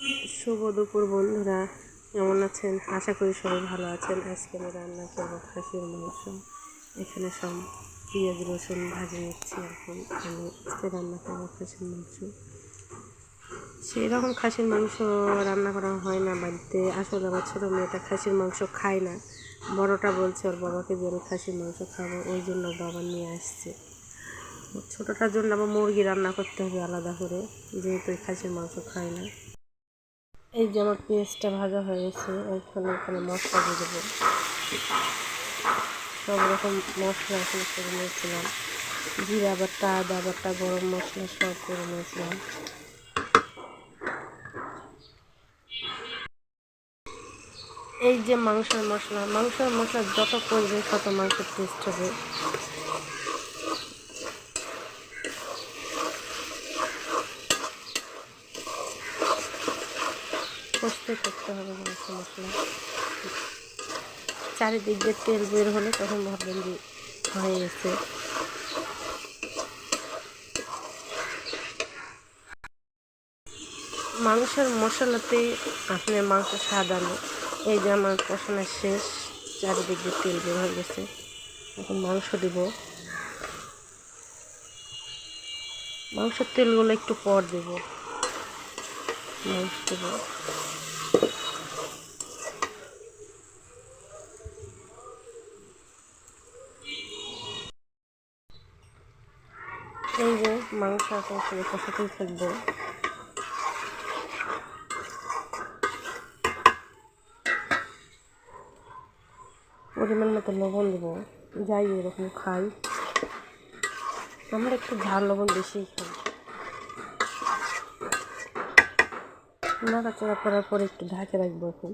শুভ দুপুর বন্ধুরা, কেমন আছেন? আশা করি সবাই ভালো আছেন। আজকে আমি রান্না করবো খাসির মাংস। এখানে সব পেঁয়াজ রসুন ভাজি নিচ্ছি। এখন আমি আজকে রান্না করবো খাসির মাংস। সেই রকম খাসির মাংস রান্না করা হয় না বাড়িতে। আসলে আমার ছোটো মেয়েটা খাসির মাংস খায় না। বড়টা বলছে ওর বাবাকে যে আমি খাসির মাংস খাবো, ওই জন্য বাবা নিয়ে আসছে। ছোটোটার জন্য আবার মুরগি রান্না করতে হবে আলাদা করে, যেহেতু খাসির মাংস খায় না। এই যে আমার পেঁয়াজটা ভাজা হয়ে গেছে, এখানে মশলা দিয়ে দেবো। সব রকম মশলা এখানে করে নিয়েছিলাম, জিরা বাটা, আদা বাটা, গরম মশলা সব করে নিয়েছিলাম। এই যে মাংসের মশলা যত করবে তত মাংসের টেস্ট হবে। কষতে করতে হবে মাংস মশলা। চারিদিক দিয়ে তেল বের হলে তখন ভাববেন যে হয়ে গেছে। মাংসের মশলাতে আপনার মাংস স্বাদ আনে। এই যে আমার কষানো শেষ, চারিদিক দিয়ে তেল বের হয়ে গেছে। এখন মাংস দিব। মাংসের তেলগুলো একটু পর দেব। মাংস দেব। এই যে মাংস এখন সঙ্গে কষাতেই থাকবো। পরিমাণ মতো লবণ দেবো, যাই এরকম খাই। আমরা একটু ঝাল লবণ বেশিই খাই। নাড়াচাড়া করার পরে একটু ঢাকে রাখবো এখন।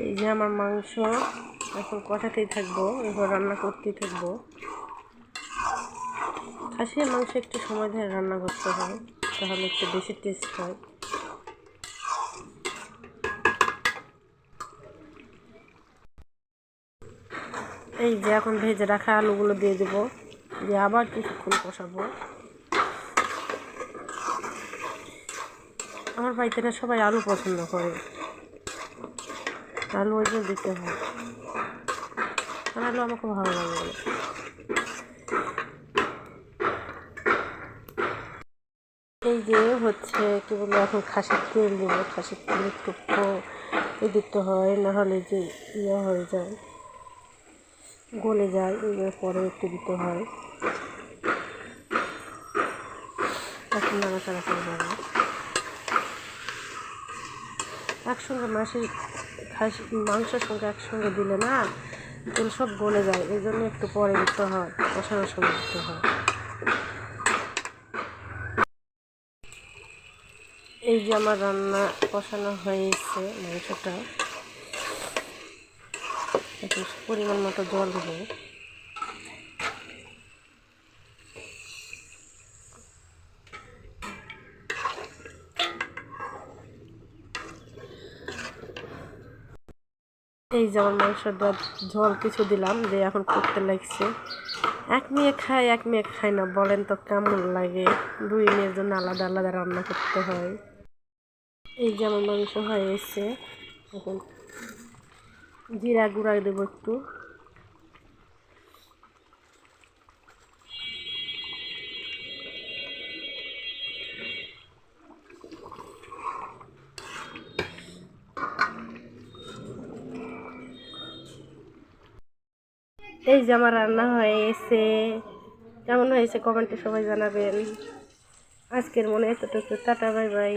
এই যে আমার মাংস এখন কষাতেই থাকবো, এবার রান্না করতেই থাকবো। খাসির মাংস একটু সময় ধরে রান্না করতে হয়, তাহলে একটু বেশি টেস্ট হয়। এই যে এখন ভেজে রাখা আলুগুলো দিয়ে দেবো, দিয়ে আবার কিছুক্ষণ কষাবো। আমার বাড়িতে না সবাই আলু পছন্দ করে, আলু ওই জন্য দিতে হয়। আর আলু আমাকে ভালো লাগে বলে। এই যে হচ্ছে কি বলবো, এখন খাসির তেল দেবো। খাসির তেল একটু দিতে হয়, নাহলে যে হয়ে যায়, গলে যায়। এগুলো পরে একটু দিতে হয়। এখন নাড়াচাড়া করে যাবে। একসঙ্গে মাংসের সঙ্গে একসঙ্গে দিলে না তেল সব গলে যায়, এই জন্য একটু পরে দিতে হয়, কষানোর সময় দিতে হয়। এই যে আমার রান্না কষানো হয়েছে মাংসটা, এখন পরিমাণ মতো জল দেবো। এই যে আমার মাংসটা ঝোল কিছু দিলাম, দিয়ে এখন ফুটতে লাগছে। এক মেয়ে খায়, এক মেয়ে খায় না, বলেন তো কেমন লাগে? দুই মেয়ের জন্য আলাদা আলাদা রান্না করতে হয়। এই যে আমার মাংস হয়ে এসছে, এখন জিরা গুঁড়া দেবো একটু। এই যে আমার রান্না হয়ে এসে, কেমন হয়েছে কমেন্টে সবাই জানাবেন। আজকের মনে এতটুকু, টাটা, বাই বাই।